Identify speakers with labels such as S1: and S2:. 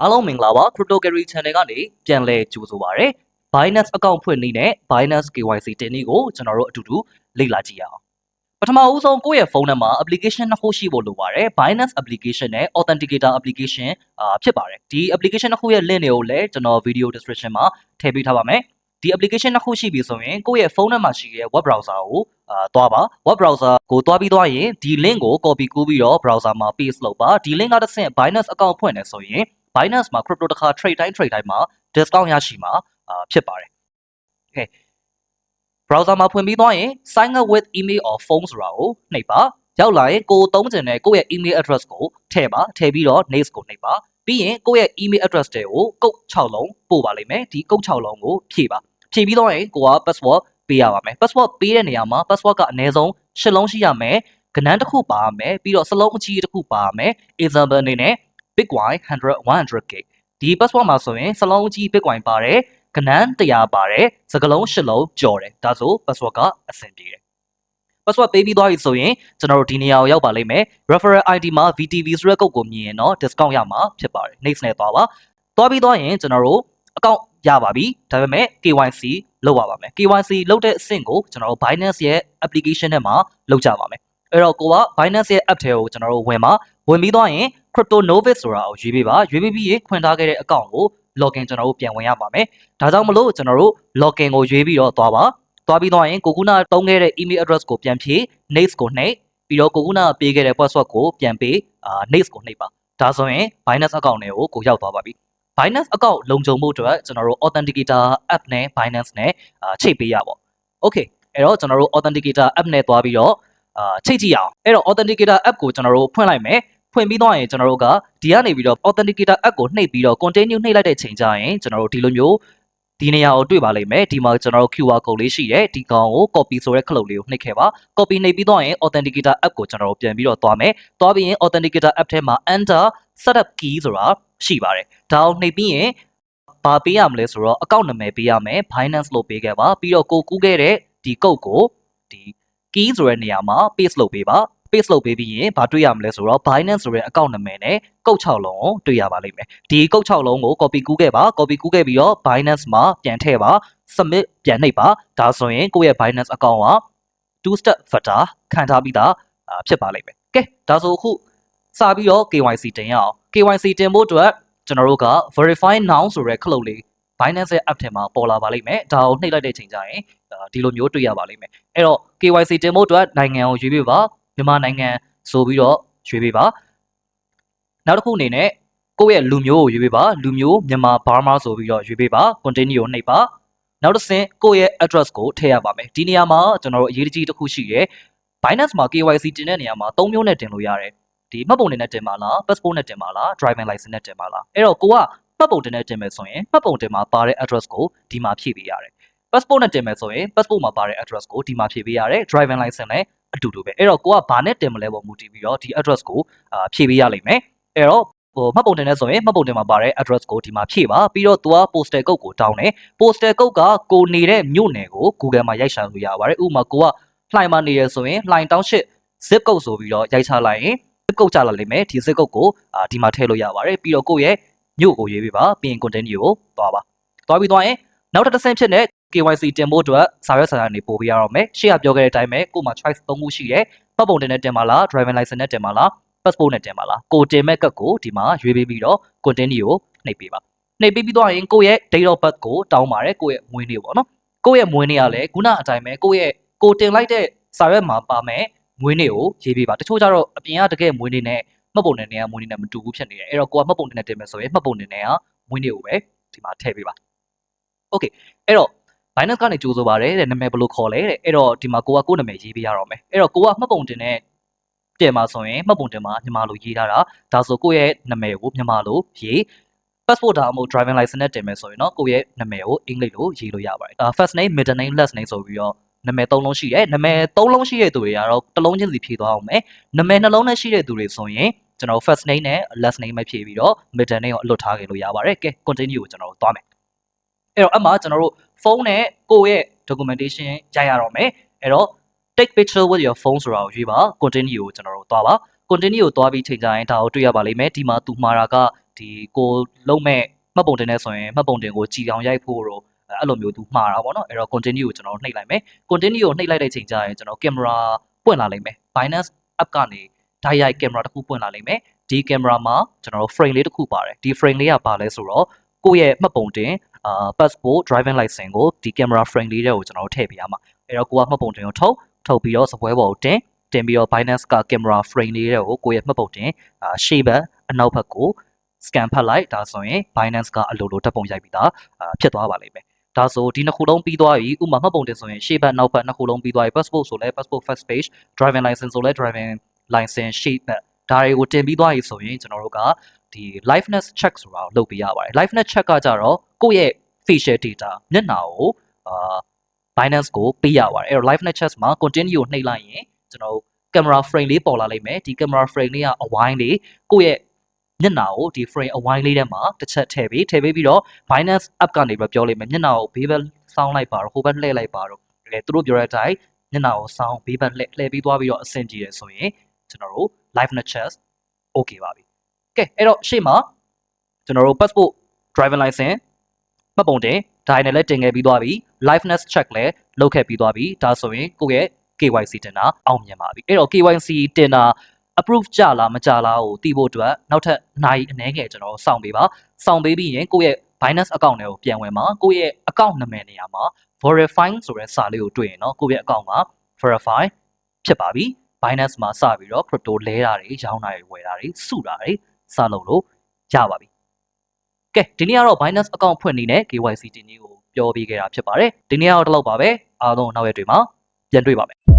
S1: အားလုံးမင်္ဂလာပါ Crypto Carry Channel ကနေပြန်လည်ကြိုဆိုပါရစေ Binance account ဖွင့်နည်းနဲ့ Binance KYC တင်နည်းကိုကျွန်တော်တို့အတူတူလေ့လာကြည့်ရအောင်ပထမဦးဆုံးကိုယ့်ရဲ့ဖုန်းထဲမှာ application နှစ်ခုရှိဖို့လိုပါတယ် Binance application နဲ့ Authenticator application ဖြစ်ပါတယ်ဒီ application နှစ်ခုရဲ့ link တွေကိုလည်းကျွန်တော် video description မှာထည့်ပေးထားပါမယ်ဒီ application နှစ်ခုရှိပြီဆိုရင်ကိုယ့်ရဲ့ဖုန်းထဲမှာရှိတဲ့ web browser ကိုသွားပါ web browser ကိုသွားပြီးသွားရင်ဒီ link ကို copy ကူးပြီးတော့ browser မှာ paste လုပ်ပါဒီ link ကတစ်ဆင့် Binance account ဖွင့်နေဆိုရင် Binance မှာ crypto တစ်ခါ trade တိုင်းမှာ discount ရရှိမှာဖြစ်ပါတယ် Okay browser မှာဖွင့်ပြီးသွားရင် sign up with email or phone ဆိုတာကိုနှိပ်ပါရောက်လာရင်ကိုသုံးချင်တဲ့ကိုယ့်ရဲ့ email address ကိုထည့်ပါထည့်ပြီးတော့ next ကိုနှိပ်ပါပြီးရင်ကိုယ့်ရဲ့ email address တွေကိုကုတ်6လုံးပို့ပါလိမ့်မယ်ဒီကုတ်6လုံးကိုဖြည့်ပါဖြည့်ပြီးတော့ရင်ကိုက password ပေးရပါမယ် password ပေးတဲ့နေရာမှာ password ကအနည်းဆုံး10လုံးရှိရမယ်ကဏ္ဍတစ်ခုပါရမယ်ပြီးတော့စလုံးအကြီးတစ်ခုပါရမယ် example အနေနဲ့ Bitcoin 100 100k ဒီ password မှာဆိုရင်စလုံးအကြီး Bitcoin ပါတယ်ကဏ္ဍ100ပါတယ်စကလုံး10လုံးကျော်တယ်ဒါဆို password ကအဆင်ပြေတယ် password ပေးပြီးသွားပြီဆိုရင်ကျွန်တော်တို့ဒီနေရာကိုရောက်ပါလိမ့်မယ် referral ID မှာ VTV ဆိုတဲ့ကုတ်ကိုမြင်ရင်တော့ discount ရမှာဖြစ်ပါတယ် next နဲ့သွားပါသွားပြီးသွားရင်ကျွန်တော်တို့ account ရပါပြီဒါပေမဲ့ KYC လုပ်ရပါမယ် KYC လုပ်တဲ့အဆင့်ကိုကျွန်တော်တို့ Binance ရဲ့ application ထဲမှာလုပ်ကြပါမယ်အဲ့တော့ကိုက Binance ရဲ့ app ထဲကိုကျွန်တော်တို့ဝင်ပြီးသွားရင် Crypto Novice ဆိုတာကိုရွေးပေးပါရွေးပေးပြီးရင်ခွင့်ထားခဲ့တဲ့ account ကို login ကျွန်တော်တို့ပြန်ဝင်ရပါမယ်ဒါကြောင့်မလို့ကျွန်တော်တို့ login ကိုရွေးပြီးတော့သွားပါသွားပြီးသွားရင်ကိုကုနာတုံးခဲ့တဲ့ email address ကိုပြန်ဖြည့် next ကိုနှိပ်ပြီးတော့ကိုကုနာပေးခဲ့တဲ့ password ကိုပြန်ပေးnext ကိုနှိပ်ပါဒါဆိုရင် Binance account ကိုရောက်သွားပါပြီ Binance account လုံခြုံမှုအတွက်ကျွန်တော်တို့ Authenticator app နဲ့ Binance နဲ့ချိတ်ပေးရပါ Okay အဲ့တော့ကျွန်တော်တို့ Authenticator app နဲ့သွားပြီးတော့ချိတ်ကြည့်အောင်အဲ့တော့ Authenticator app ကိုကျွန်တော်တို့ဖွင့်လိုက်မယ်ဖွင့်ပြီးသွားရင်ကျွန်တော်တို့ကဒီကနေပြီးတော့ Authenticator app ကိုနှိပ်ပြီးတော့ continue နှိပ်လိုက်တဲ့ချိန်ကျရင်ကျွန်တော်တို့ဒီလိုမျိုးဒီနေရာကိုတွေ့ပါလိမ့်မယ်ဒီမှာကျွန်တော်တို့ QR code လေးရှိတယ်ဒီကောင်ကို copy ဆိုတဲ့ခလုတ်လေးကိုနှိပ်ခဲ့ပါ copy နှိပ်ပြီးသွားရင် Authenticator app ကိုကျွန်တော်တို့ပြန်ပြီးတော့သွားမယ်သွားပြီးရင် Authenticator app ထဲမှာ enter setup key ဆိုတာရှိပါတယ်ဒါကိုနှိပ်ပြီးရင်ဘာပေးရမလဲဆိုတော့ account နာမည်ပေးရမယ် Binance လို့ပေးခဲ့ပါပြီးတော့ကိုကူးခဲ့တဲ့ဒီကုတ်ကိုဒီ key ဆိုတဲ့နေရာမှာ paste လုပ်ပေးပါ paste လုပ်ပေးပြီးရင်ဘာတွေ့ရမလဲဆိုတော့ Binance ဆိုတဲ့ account နာမည်နဲ့ကုတ်6လုံးကိုတွေ့ရပါလိမ့်မယ်ဒီကုတ်6လုံးကို copy ကူးခဲ့ပါ copy ကူးခဲ့ပြီးတော့ Binance မှာပြန်ထည့်ပါ submit ပြန်နှိပ်ပါဒါဆိုရင်ကိုယ့်ရဲ့ Binance account က two step factor ခံထားပြီးသားဖြစ်ပါလိမ့်မယ်ကဲဒါဆိုအခုစပြီးတော့ KYC တင်ရအောင် KYC တင်ဖို့အတွက်ကျွန်တော်တို့က verify now ဆိုတဲ့ခလုတ်လေး Binance ရဲ့ app ထဲမှာပေါ်လာပါလိမ့်မယ်ဒါကိုနှိပ်လိုက်တဲ့ချိန်ကျရင်ဒီလိုမျိုးတွေ့ရပါလိမ့်မယ်အဲ့တော့ KYC တင်ဖို့အတွက်နိုင်ငံကိုရွေးပေးပါမြန်မာနိုင်ငံဆိုပြီးတော့ရွေးပေးပါနောက်တစ်ခုအနေနဲ့ကိုယ့်ရဲ့လူမျိုးကိုရွေးပေးပါလူမျိုးမြန်မာဘာမာဆိုပြီးတော့ရွေးပေးပါ continue ကိုနှိပ်ပါနောက်တစ်ဆင့်ကိုယ့်ရဲ့ address ကိုထည့်ရပါမယ်ဒီနေရာမှာကျွန်တော်တို့အရေးကြီးတစ်ခုရှိတယ် Binance မှာ KYC တင်တဲ့နေရာမှာ3မျိုးနဲ့တင်လို့ရတယ်ဒီမှတ်ပုံတင်နဲ့တင်ပါလား passport နဲ့တင်ပါလား driving license နဲ့တင်ပါလားအဲ့တော့ကိုကမှတ်ပုံတင်နဲ့တင်မယ်ဆိုရင်မှတ်ပုံတင်မှာပါတဲ့ address ကိုဒီမှာဖြည့်ပေးရတယ် passport နဲ့တင်မယ်ဆိုရင် passport မှာပါတဲ့ address ကိုဒီမှာဖြည့်ပေးရတယ် driving license လည်းအတူတူပဲအဲ့တော့ကိုကဘာနဲ့တင်မလဲပေါ်မူတည်ပြီးတော့ဒီ address ကိုဖြည့်ပေးရလိမ့်မယ်အဲ့တော့မှတ်ပုံတင်နဲ့ဆိုရင်မှတ်ပုံတင်မှာပါတဲ့ address ကိုဒီမှာဖြည့်ပါပြီးတော့သူက postal code ကိုတောင်းတယ် postal code ကကိုနေတဲ့မြို့နယ်ကို Google မှာရိုက်ရှာလို့ရပါတယ်ဥပမာကိုကလှိုင်မှာနေရဆိုရင်လှိုင်တောင်းရှစ် zip code ဆိုပြီးတော့ရိုက်ချလိုက်ရင် zip code ကြလာလိမ့်မယ်ဒီ zip code ကိုဒီမှာထည့်လို့ရပါတယ်ပြီးတော့ကိုယ့်ရဲ့မြို့ကိုရွေးပေးပါပြီးရင် continue ကိုသွားပါသွားပြီးသွားရင်နောက်တစ်ဆင့်ဖြစ်တဲ့ KYC တင်ဖို့အတွက်စာရွက်စာတမ်းတွေပို့ပေးရတော့မယ်ရှေ့ကပြောခဲ့တဲ့အတိုင်းပဲကို့မှာ choice 3ခုရှိတယ်မှတ်ပုံတင်နဲ့တင်ပါလား driving license နဲ့တင်ပါလား passport နဲ့တင်ပါလားကိုတင်မဲ့ကတ်ကိုဒီမှာရွေးပေးပြီးတော့ continue ကိုနှိပ်ပေးပါနှိပ်ပေးပြီးသွားရင်ကိုယ့်ရဲ့ date of birth ကိုတောင်းပါတယ်ကိုယ့်ရဲ့မွေးနေ့ပေါ့နော်ကိုယ့်ရဲ့မွေးနေ့ကလည်းခုနအတိုင်းပဲကိုယ့်ရဲ့ကိုတင်လိုက်တဲ့စာရွက်မှာပါမယ်မွေးနေ့ကိုရေးပေးပါတချို့ကျတော့အပြင်ကတကယ်မွေးနေ့နဲ့မှတ်ပုံတင်နဲ့မွေးနေ့နဲ့မတူဘူးဖြစ်နေတယ်အဲ့တော့ကိုကမှတ်ပုံတင်နဲ့တင်မယ်ဆိုရင်မှတ်ပုံတင်နဲ့မွေးနေ့ကိုပဲဒီမှာထည့်ပေးပါ Okay အဲ့တော့ Binance ကနေကြိုးဆိုပါတယ်တဲ့နာမည်ဘယ်လိုခေါ်လဲတဲ့အဲ့တော့ဒီမှာကိုကကိုနာမည်ရေးပေးရတော့မယ်အဲ့တော့ကိုကမှတ်ပုံတင်နဲ့တင်မှာဆိုရင်မှတ်ပုံတင်မှာမြန်မာလိုရေးထားတာဒါဆိုကိုယ့်ရဲ့နာမည်ကိုမြန်မာလိုရေး passport ဒါမှမဟုတ် driving license နဲ့တင်မယ်ဆိုရင်တော့ကိုယ့်ရဲ့နာမည်ကိုအင်္ဂလိပ်လိုရေးလို့ရပါတယ်first name middle name last name ဆိုပြီးတော့နာမည်3လုံးရှိတယ်နာမည်3လုံးရှိတဲ့သူတွေကတော့တစ်လုံးချင်းစီဖြည့်သွားအောင်မယ်နာမည်နှလုံးနဲ့ရှိတဲ့သူတွေဆိုရင်ကျွန်တော် first name နဲ့ last name ပဲဖြည့်ပြီးတော့ middle name ကိုအလွတ်ထားခဲ့လို့ရပါတယ်ကဲ continue ကိုကျွန်တော်တို့သွားမယ်အဲ့တော့အမှကျွန်တော်တို့ဖုန်းနဲ့ကိုယ့်ရဲ့ documentation ရိုက်ရတော့မယ်အဲ့တော့ take picture with your phone ဆိုတာကိုရွေးပါ continue ကိုကျွန်တော်တို့သွားပါ continue ကိုသွားပြီးချိန်ကြရင်ဒါကိုတွေ့ရပါလိမ့်မယ်ဒီမှာသူမှာတာက ဒီကိုလုံးမဲ့မှတ်ပုံတင်နေဆိုရင်မှတ်ပုံတင်ကိုကြည်အောင်ရိုက်ဖို့တော့အဲ့လိုမျိုးသူမှားတာပေါ့နော်အဲ့တော့ continue ကိုကျွန်တော်နှိပ်လိုက်မယ် continue ကိုနှိပ်လိုက်တဲ့ချိန်ကျရင်ကျွန်တော် camera ပွင့်လာလိမ့်မယ် Binance app ကနေတိုက်ရိုက် camera တစ်ခုပွင့်လာလိမ့်မယ်ဒီ camera မှာကျွန်တော် frame လေးတစ်ခုပါတယ်ဒီ frame လေးကပါလဲဆိုတော့ကိုယ့်ရဲ့မှတ်ပုံတင်passport driving license ကိုဒီ camera frame လေးတွေကိုကျွန်တော်ထည့်ပေးရမှာအဲ့တော့ကိုကမှတ်ပုံတင်ကိုထုတ်ပြီးတော့စပွဲပေါ်ကိုတင်ပြီးတော့ Binance က camera frame လေးတွေကိုကိုယ့်ရဲ့မှတ်ပုံတင်ရှေ့ဘက်အနောက်ဘက်ကို scan ဖတ်လိုက်ဒါဆိုရင် Binance ကအလိုလိုဓာတ်ပုံရိုက်ပြီးသားဖြစ်သွားပါလိမ့်မယ်ဒါဆိုဒီနှစ်ခုလုံးပြီးသွားပြီဥပမာမှတ်ပုံတင်ဆိုရင်ရှေ့ဘက်နောက်ဘက်နှစ်ခုလုံးပြီးသွားပြီ passport ဆိုလဲ passport first page driving license ဆိုလဲ driving license ရှေ့ဘက်ဒါတွေကိုတင်ပြီးသွားပြီဆိုရင်ကျွန်တော်တို့ကဒီ liveness check ဆိုတာကိုလုပ်ပေးရပါတယ် liveness check ကကြတော့ကိုယ့်ရဲ့ facial data မျက်နှာကိုBinance ကိုပေးရပါတယ်အဲ့တော့ liveness check မှာ continue ကိုနှိပ်လိုက်ရင်ကျွန်တော်တို့ camera frame လေးပေါ်လာလိမ့်မယ်ဒီ camera frame လေးကအဝိုင်းလေးကိုယ့်ရဲ့မျက်နှာကိုဒီ frame အဝိုင်းလေးထဲမှာတစ်ချက်ထည့်ပြီးတော့ Binance app ကနေပဲပြောလိုက်မယ်မျက်နှာကိုဘေးဘက်စောင်းလိုက်ပါတော့ဟိုဘက်လှည့်လိုက်ပါတော့သူတို့ပြောတဲ့အတိုင်းမျက်နှာကိုစောင်းဘေးဘက်လှည့်ပြီးသွားပြီးတော့အဆင်ပြေတယ်ဆိုရင်ကျွန်တော်တို့ liveness check okay ပါပြီကဲအဲ့တော့ရှေ့မှာကျွန်တော်တို့ passport driving license မှတ်ပုံတင်ဒါနဲ့လည်းတင်ခဲ့ပြီးသွားပြီ liveness check လည်းလုပ်ခဲ့ပြီးသွားပြီဒါဆိုရင်ကိုယ့်ရဲ့ KYC တင်တာအောင်မြင်ပါပြီအဲ့တော့ KYC တင်တာ approve ကြလားမကြလားကိုသိဖို့အတွက်နောက်ထပ်နိုင်အနည်းငယ်ကျွန်တော်စောင့်ပေးပါစောင့်ပေးပြီးရင်ကိုယ့်ရဲ့ Binance account တွေကိုပြန်ဝင်ပါကိုယ့်ရဲ့ account နာမည်နေရာမှာ verify ဆိုတဲ့စာလေးကိုတွေ့ရင်เนาะကိုယ့်ရဲ့ account မှာ verify ဖြစ်ပါပြီ Binance မှာစပြီးတော့ crypto လဲတာတွေရောင်းတာတွေဝယ်တာတွေစုတာတွေစလုပ်လို့ရပါပြီကဲဒီနေ့ကတော့ Binance account ဖွင့်နေတဲ့ KYC တင်ကြီးကိုပြောပြခဲ့တာဖြစ်ပါတယ်ဒီနေ့ကတော့ဒီလောက်ပါပဲအားလုံးနောက်ရက်တွေမှာပြန်တွေ့ပါမယ်